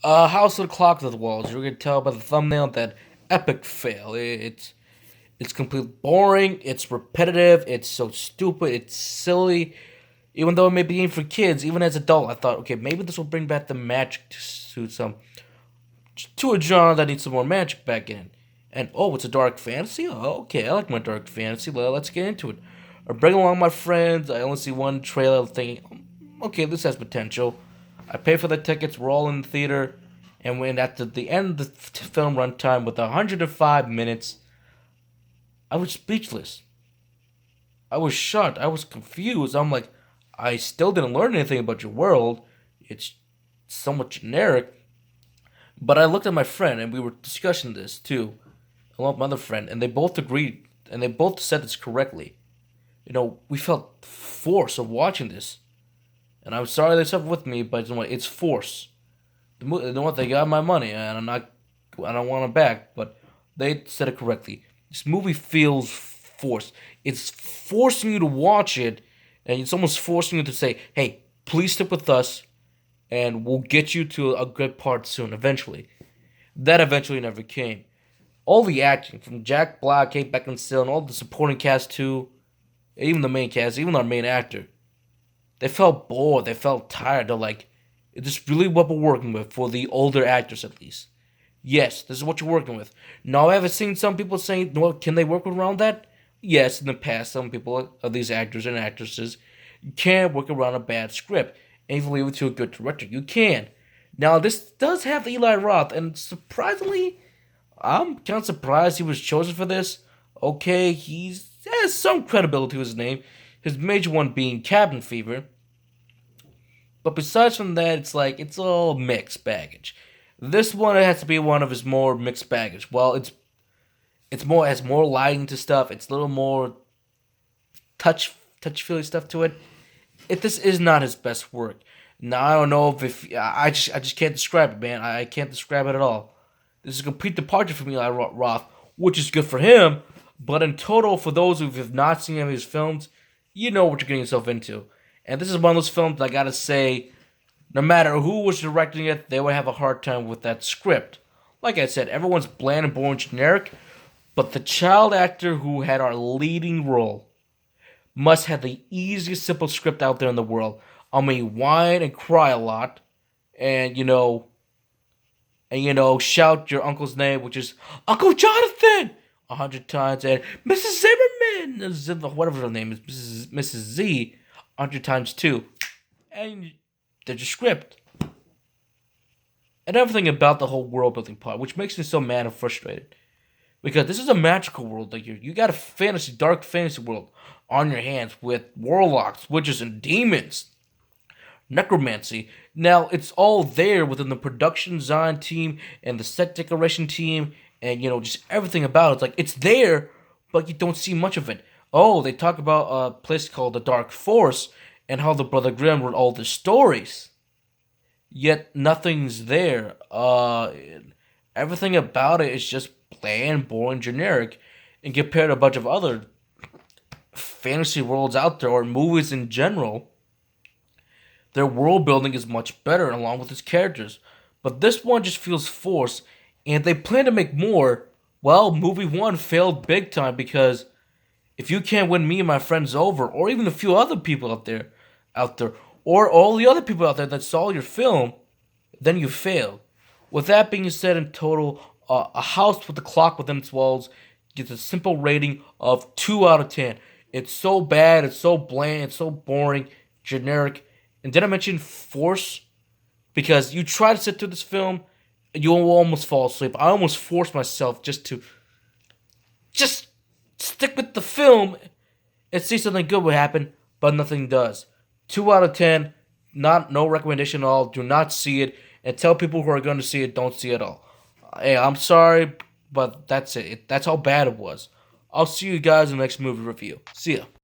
House of the Clock of the Walls. You can tell by the thumbnail that epic fail. It's completely boring. It's repetitive. It's so stupid. It's silly. Even though it may be aimed for kids, even as an adult, I thought, okay, maybe this will bring back the magic to a genre that needs some more magic back in. And oh, it's a dark fantasy. Oh, okay, I like my dark fantasy. Let's get into it. I bring along my friends. I only see one trailer, thinking, okay, this has potential. I pay for the tickets. We're all in the theater, and when at the end of the film runtime with 105 minutes, I was speechless. I was shocked. I was confused. I'm like, I still didn't learn anything about your world. It's somewhat generic. But I looked at my friend, and we were discussing this too, along with my other friend, and they both agreed, and they both said this correctly. We felt force of watching this, and I'm sorry they suffered with me, but it's force. They got my money, and I don't want it back, but they said it correctly. This movie feels forced. It's forcing you to watch it, and it's almost forcing you to say, "Hey, please stick with us, and we'll get you to a good part soon, eventually." That eventually never came. All the acting from Jack Black, Kate Beckinsale, and all the supporting cast too, even the main cast, even our main actor, they felt bored. They felt tired. They're like, "Is this really what we're working with for the older actors at least?" Yes, this is what you're working with. Now, I haven't seen some people saying, well, can they work around that? Yes, in the past, some people of these actors and actresses can work around a bad script. And if you leave it to a good director, you can. Now, this does have Eli Roth, and surprisingly, I'm kind of surprised he was chosen for this. Okay, he has some credibility to his name, his major one being Cabin Fever. But besides from that, it's all mixed baggage. This one has to be one of his more mixed baggage. Well, it's more has more lighting to stuff. It's a little more touch feely stuff to it. This is not his best work. Now I don't know if I just can't describe it, man. I can't describe it at all. This is a complete departure from Eli Roth, which is good for him. But in total, for those who have not seen any of his films, you know what you're getting yourself into. And this is one of those films that I gotta say, no matter who was directing it, they would have a hard time with that script. Like I said, everyone's bland and boring generic, but the child actor who had our leading role must have the easiest, simple script out there in the world. I mean, whine and cry a lot, and shout your uncle's name, which is Uncle Jonathan, 100 times, and Mrs. Zimmerman, whatever her name is, Mrs. Z, 100 times too, and there's your script and everything about the whole world building part, which makes me so mad and frustrated. Because this is a magical world. Like you got a dark fantasy world on your hands with warlocks, witches, and demons, necromancy. Now it's all there within the production design team and the set decoration team, and just everything about it. It's like it's there, but you don't see much of it. Oh, they talk about a place called the Dark Forest and how the Brother Grimm wrote all the stories. Yet nothing's there. Everything about it is just bland, boring, generic, and compared to a bunch of other fantasy worlds out there or movies in general, their world building is much better along with its characters. But this one just feels forced, and they plan to make more. Well, movie one failed big time because if you can't win me and my friends over, or even a few other people out there, or all the other people out there that saw your film, then you failed. With that being said, in total, a house with a clock within its walls gets a simple rating of 2 out of 10. It's so bad, it's so bland, it's so boring, generic. And did I mention force? Because you try to sit through this film, you will almost fall asleep. I almost forced myself just stick with the film and see something good would happen, but nothing does. 2 out of 10, no recommendation at all. Do not see it, and tell people who are going to see it don't see it at all. Hey, I'm sorry, but that's it. That's how bad it was. I'll see you guys in the next movie review. See ya.